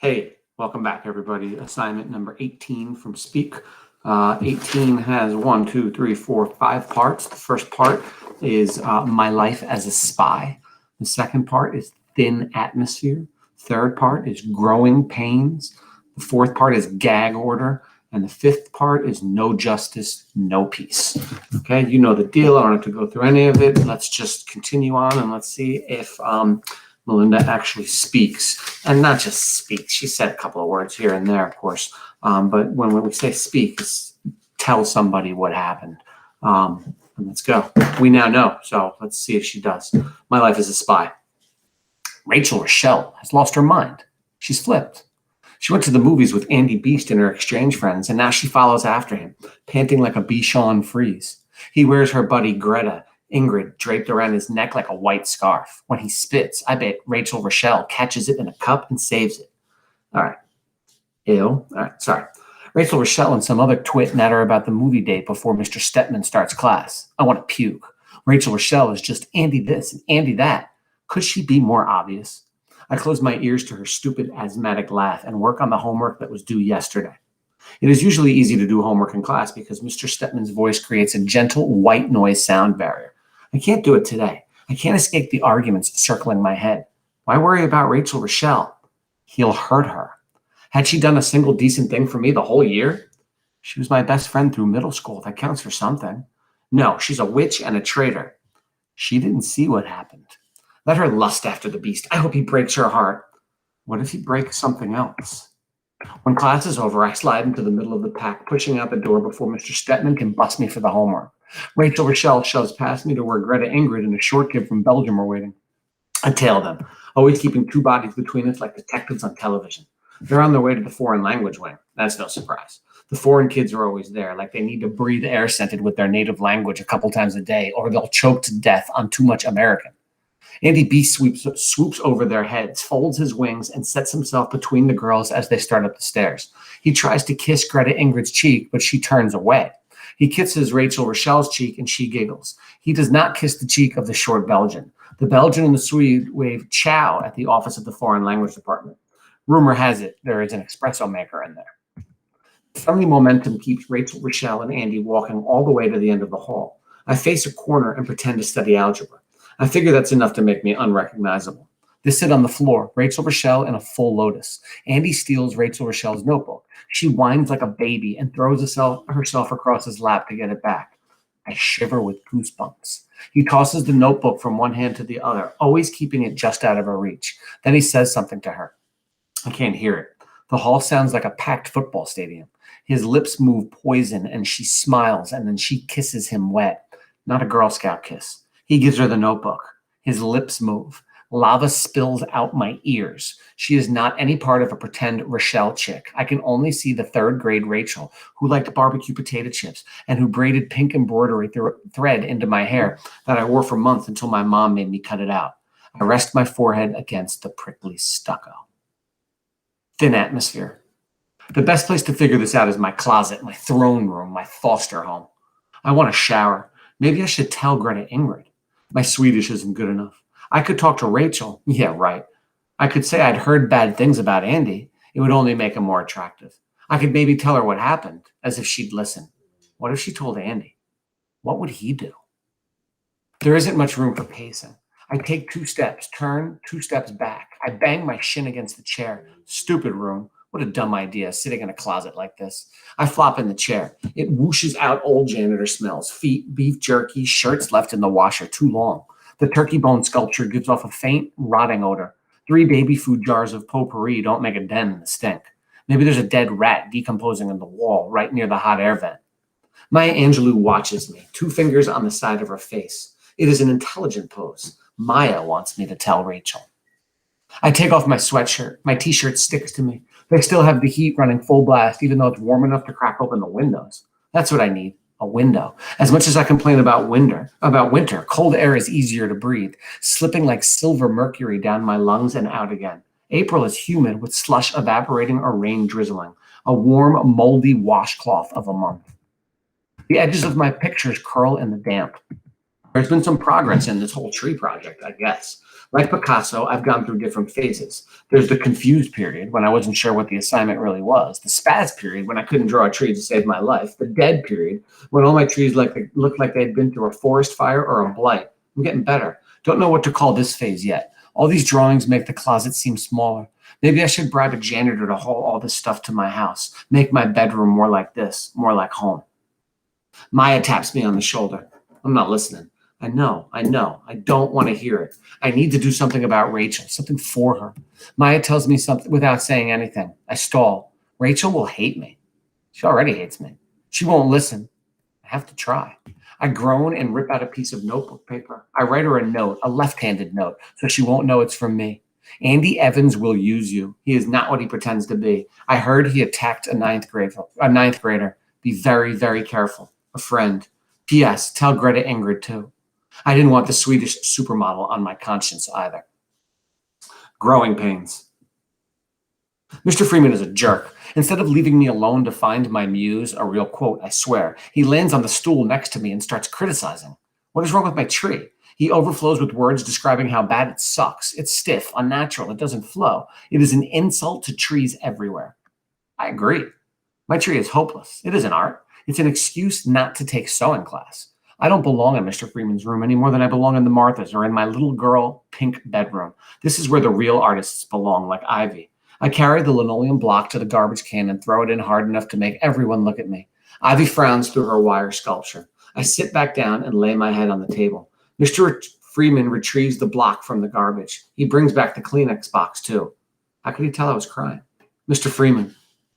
Hey, welcome back, everybody. Assignment number 18 from Speak. 18 has 5 parts. The first part is My Life as a Spy. The second part is Thin Atmosphere. Third part is Growing Pains. The fourth part is Gag Order. And the fifth part is No Justice, No Peace. Okay, you know the deal. I don't have to go through any of it. Let's just continue on and let's see if Melinda actually speaks, and not just speaks. She said a couple of words here and there, of course. But when we say speak, it's tell somebody what happened. And let's go. We now know. So let's see if she does. My life as a spy. Rachel Rochelle has lost her mind. She's flipped. She went to the movies with Andy Beast and her exchange friends, and now she follows after him, panting like a Bichon Frise. He wears her buddy Greta Ingrid draped around his neck like a white scarf. When he spits, I bet Rachel Rochelle catches it in a cup and saves it. All right. Ew. All right, sorry. Rachel Rochelle and some other twit natter about the movie date before Mr. Stepman starts class. I want to puke. Rachel Rochelle is just Andy this and Andy that. Could she be more obvious? I close my ears to her stupid asthmatic laugh and work on the homework that was due yesterday. It is usually easy to do homework in class because Mr. Stepman's voice creates a gentle white noise sound barrier. I can't do it today. I can't escape the arguments circling my head. Why worry about Rachel Rochelle? He'll hurt her. Had she done a single decent thing for me the whole year? She was my best friend through middle school. That counts for something. No, she's a witch and a traitor. She didn't see what happened. Let her lust after the beast. I hope he breaks her heart. What if he breaks something else? When class is over, I slide into the middle of the pack, pushing out the door before Mr. Stepman can bust me for the homework. Rachel Rochelle shoves past me to where Greta Ingrid and a short kid from Belgium are waiting. I tail them, always keeping two bodies between us like detectives on television. They're on their way to the foreign language wing. That's no surprise. The foreign kids are always there, like they need to breathe air scented with their native language a couple times a day, or they'll choke to death on too much American. Andy B swoops over their heads, folds his wings, and sets himself between the girls as they start up the stairs. He tries to kiss Greta Ingrid's cheek, but she turns away. He kisses Rachel Rochelle's cheek, and she giggles. He does not kiss the cheek of the short Belgian. The Belgian and the Swede wave ciao at the office of the foreign language department. Rumor has it there is an espresso maker in there. Friendly momentum keeps Rachel Rochelle and Andy walking all the way to the end of the hall. I face a corner and pretend to study algebra. I figure that's enough to make me unrecognizable. They sit on the floor, Rachel Rochelle in a full lotus. Andy steals Rachel Rochelle's notebook. She whines like a baby and throws herself across his lap to get it back. I shiver with goosebumps. He tosses the notebook from one hand to the other, always keeping it just out of her reach. Then he says something to her. I can't hear it. The hall sounds like a packed football stadium. His lips move poison and she smiles and then she kisses him wet. Not a Girl Scout kiss. He gives her the notebook. His lips move. Lava spills out my ears. She is not any part of a pretend Rochelle chick. I can only see the third grade Rachel, who liked barbecue potato chips and who braided pink embroidery thread into my hair that I wore for months until my mom made me cut it out. I rest my forehead against the prickly stucco. Thin atmosphere. The best place to figure this out is my closet, my throne room, my foster home. I want a shower. Maybe I should tell Greta Ingrid. My Swedish isn't good enough. I could talk to Rachel. Yeah, right. I could say I'd heard bad things about Andy. It would only make him more attractive. I could maybe tell her what happened, as if she'd listen. What if she told Andy? What would he do? There isn't much room for pacing. I take 2 steps, turn 2 steps back. I bang my shin against the chair. Stupid room. What a dumb idea, sitting in a closet like this. I flop in the chair. It whooshes out old janitor smells. Feet, beef jerky, shirts left in the washer too long. The turkey bone sculpture gives off a faint, rotting odor. 3 baby food jars of potpourri don't make a dent in the stink. Maybe there's a dead rat decomposing in the wall right near the hot air vent. Maya Angelou watches me, 2 fingers on the side of her face. It is an intelligent pose. Maya wants me to tell Rachel. I take off my sweatshirt. My t-shirt sticks to me. They still have the heat running full blast, even though it's warm enough to crack open the windows. That's what I need, a window. As much as I complain about winter, cold air is easier to breathe, slipping like silver mercury down my lungs and out again. April is humid with slush evaporating or rain drizzling, a warm, moldy washcloth of a month. The edges of my pictures curl in the damp. There's been some progress in this whole tree project, I guess. Like Picasso, I've gone through different phases. There's the confused period when I wasn't sure what the assignment really was, the spaz period when I couldn't draw a tree to save my life, the dead period when all my trees looked like they'd been through a forest fire or a blight. I'm getting better. Don't know what to call this phase yet. All these drawings make the closet seem smaller. Maybe I should bribe a janitor to haul all this stuff to my house, make my bedroom more like this, more like home. Maya taps me on the shoulder. I'm not listening. I know. I don't want to hear it. I need to do something about Rachel, something for her. Maya tells me something without saying anything. I stall. Rachel will hate me. She already hates me. She won't listen. I have to try. I groan and rip out a piece of notebook paper. I write her a note, a left-handed note, so she won't know it's from me. Andy Evans will use you. He is not what he pretends to be. I heard he attacked a ninth grader. Be very, very careful. A friend. P.S. Tell Greta Ingrid too. I didn't want the Swedish supermodel on my conscience either. Growing pains. Mr. Freeman is a jerk. Instead of leaving me alone to find my muse, a real quote, I swear, he lands on the stool next to me and starts criticizing. What is wrong with my tree? He overflows with words describing how bad it sucks. It's stiff, unnatural, it doesn't flow. It is an insult to trees everywhere. I agree. My tree is hopeless. It isn't art. It's an excuse not to take sewing class. I don't belong in Mr. Freeman's room any more than I belong in the Martha's or in my little girl pink bedroom. This is where the real artists belong, like Ivy. I carry the linoleum block to the garbage can and throw it in hard enough to make everyone look at me. Ivy frowns through her wire sculpture. I sit back down and lay my head on the table. Mr. Freeman retrieves the block from the garbage. He brings back the Kleenex box, too. How could he tell I was crying? Mr. Freeman,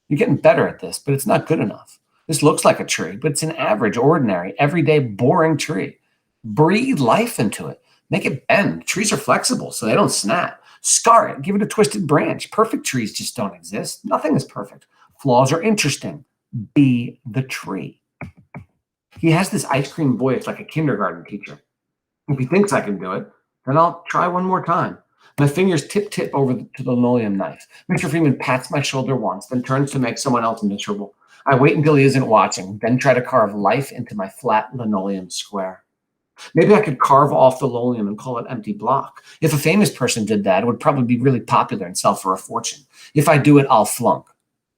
you're getting better at this, but it's not good enough. This looks like a tree, but it's an average, ordinary, everyday, boring tree. Breathe life into it. Make it bend. Trees are flexible, so they don't snap. Scar it. Give it a twisted branch. Perfect trees just don't exist. Nothing is perfect. Flaws are interesting. Be the tree. He has this ice cream voice like a kindergarten teacher. If he thinks I can do it, then I'll try one more time. My fingers tip over to the linoleum knife. Mr. Freeman pats my shoulder once, then turns to make someone else miserable. I wait until he isn't watching, then try to carve life into my flat linoleum square. Maybe I could carve off the linoleum and call it empty block. If a famous person did that, it would probably be really popular and sell for a fortune. If I do it, I'll flunk.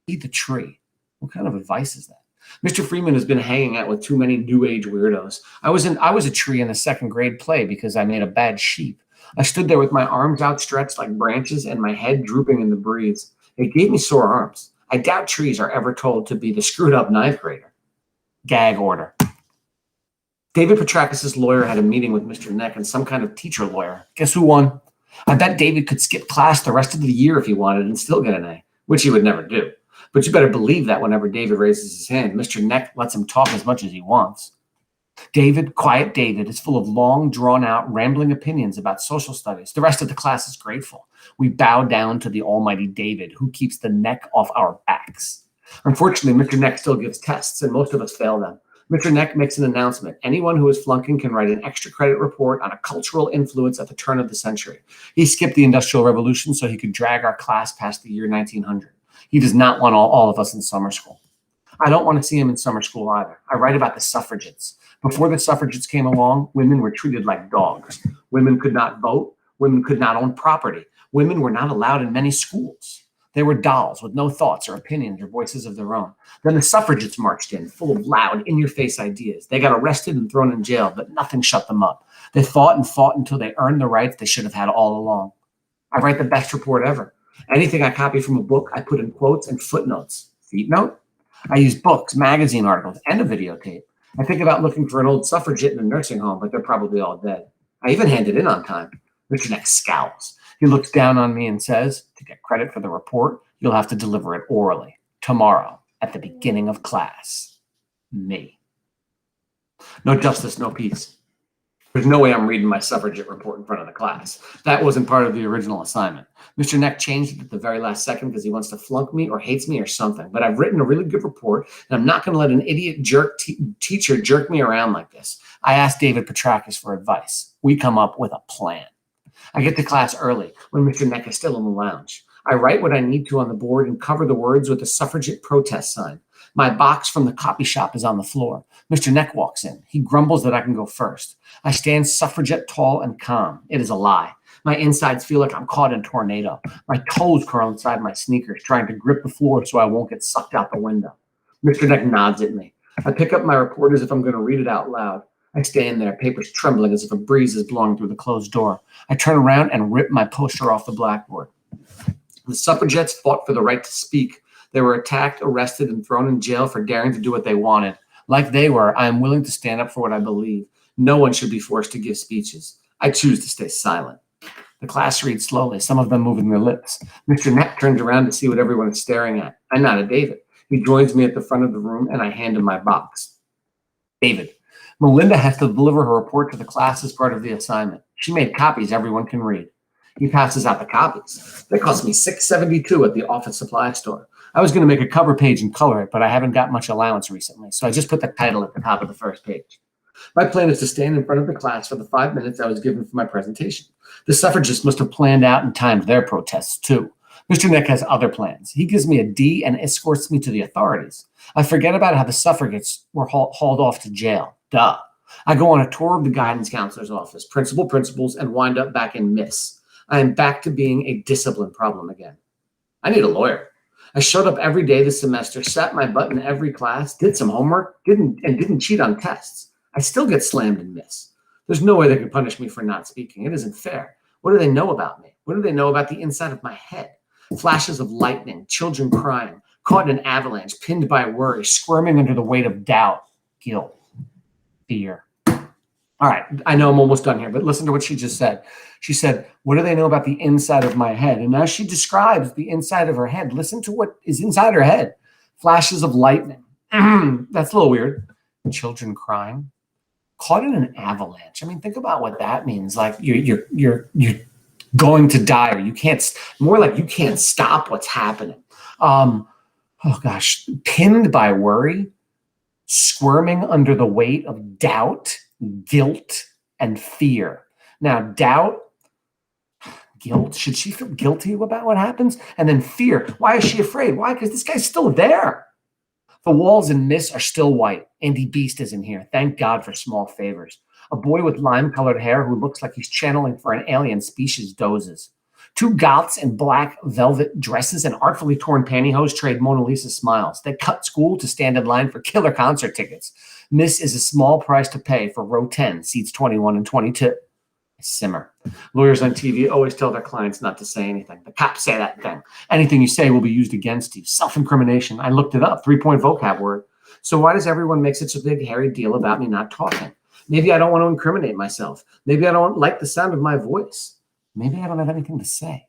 Be the tree. What kind of advice is that? Mr. Freeman has been hanging out with too many new age weirdos. I was a tree in a second grade play because I made a bad sheep. I stood there with my arms outstretched like branches and my head drooping in the breeze. It gave me sore arms. I doubt trees are ever told to be the screwed up ninth grader. Gag order. David Petrakis' lawyer had a meeting with Mr. Neck and some kind of teacher lawyer. Guess who won? I bet David could skip class the rest of the year if he wanted and still get an A, which he would never do. But you better believe that whenever David raises his hand, Mr. Neck lets him talk as much as he wants. David, quiet David, is full of long, drawn-out, rambling opinions about social studies. The rest of the class is grateful. We bow down to the almighty David, who keeps the neck off our backs. Unfortunately, Mr. Neck still gives tests, and most of us fail them. Mr. Neck makes an announcement. Anyone who is flunking can write an extra credit report on a cultural influence at the turn of the century. He skipped the Industrial Revolution so he could drag our class past the year 1900. He does not want all of us in summer school. I don't want to see him in summer school either. I write about the suffragettes. Before the suffragettes came along, women were treated like dogs. Women could not vote. Women could not own property. Women were not allowed in many schools. They were dolls with no thoughts or opinions or voices of their own. Then the suffragettes marched in, full of loud, in-your-face ideas. They got arrested and thrown in jail, but nothing shut them up. They fought until they earned the rights they should have had all along. I write the best report ever. Anything I copy from a book, I put in quotes and footnotes. Footnote? I use books, magazine articles, and a videotape. I think about looking for an old suffragette in a nursing home, but they're probably all dead. I even handed in on time. Richard Neck scowls. He looks down on me and says, to get credit for the report, you'll have to deliver it orally, tomorrow, at the beginning of class. Me. No justice, no peace. There's no way I'm reading my suffragette report in front of the class. That wasn't part of the original assignment. Mr. Neck changed it at the very last second because he wants to flunk me or hates me or something. But I've written a really good report, and I'm not going to let an idiot teacher jerk me around like this. I asked David Petrakis for advice. We come up with a plan. I get to class early when Mr. Neck is still in the lounge. I write what I need to on the board and cover the words with a suffragette protest sign. My box from the copy shop is on the floor. Mr. Neck walks in. He grumbles that I can go first. I stand suffragette tall and calm. It is a lie. My insides feel like I'm caught in a tornado. My toes curl inside my sneakers, trying to grip the floor so I won't get sucked out the window. Mr. Neck nods at me. I pick up my report as if I'm going to read it out loud. I stand there, papers trembling as if a breeze is blowing through the closed door. I turn around and rip my poster off the blackboard. The suffragettes fought for the right to speak. They were attacked, arrested, and thrown in jail for daring to do what they wanted. Like they were, I am willing to stand up for what I believe. No one should be forced to give speeches. I choose to stay silent. The class reads slowly, some of them moving their lips. Mr. Neck turns around to see what everyone is staring at. I nod at David. He joins me at the front of the room, and I hand him my box. David, Melinda has to deliver her report to the class as part of the assignment. She made copies everyone can read. He passes out the copies. They cost me $6.72 at the office supply store. I was going to make a cover page and color it, but I haven't got much allowance recently, so I just put the title at the top of the first page. My plan is to stand in front of the class for the 5 minutes I was given for my presentation. The suffragists must have planned out and timed their protests, too. Mr. Neck has other plans. He gives me a D and escorts me to the authorities. I forget about how the suffragettes were hauled off to jail. Duh. I go on a tour of the guidance counselor's office, principals, and wind up back in Miss. I am back to being a discipline problem again. I need a lawyer. I showed up every day this semester, sat my butt in every class, did some homework, didn't cheat on tests. I still get slammed in Miss. There's no way they can punish me for not speaking. It isn't fair. What do they know about me? What do they know about the inside of my head? Flashes of lightning, children crying, caught in an avalanche, pinned by worry, squirming under the weight of doubt, guilt, fear. All right, I know I'm almost done here, but listen to what she just said. She said, what do they know about the inside of my head? And as she describes the inside of her head, listen to what is inside her head. Flashes of lightning. That's a little weird. Children crying. Caught in an avalanche. I mean, think about what that means. Like you're going to die, or you can't, more like you can't stop what's happening. Oh gosh, pinned by worry, squirming under the weight of doubt, guilt, and fear. Now, doubt, guilt, should she feel guilty about what happens? And then fear, why is she afraid? Why? Because this guy's still there. The walls in Miss are still white. Andy Beast is in here. Thank God for small favors. A boy with lime-colored hair who looks like he's channeling for an alien species dozes. Two goths in black velvet dresses and artfully torn pantyhose trade Mona Lisa smiles. They cut school to stand in line for killer concert tickets. Miss is a small price to pay for row 10, seats 21 and 22. I simmer. Lawyers on TV always tell their clients not to say anything. The cops say that thing. Anything you say will be used against you. Self-incrimination. I looked it up. 3-point vocab word. So why does everyone make such a big, hairy deal about me not talking? Maybe I don't want to incriminate myself. Maybe I don't like the sound of my voice. Maybe I don't have anything to say.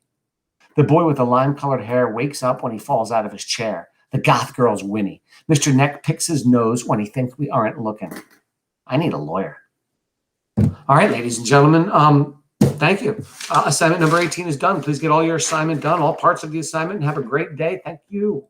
The boy with the lime-colored hair wakes up when he falls out of his chair. The goth girl's Winnie. Mr. Neck picks his nose when he thinks we aren't looking. I need a lawyer. All right, ladies and gentlemen, thank you. Assignment number 18 is done. Please get all your assignment done, all parts of the assignment, and have a great day. Thank you.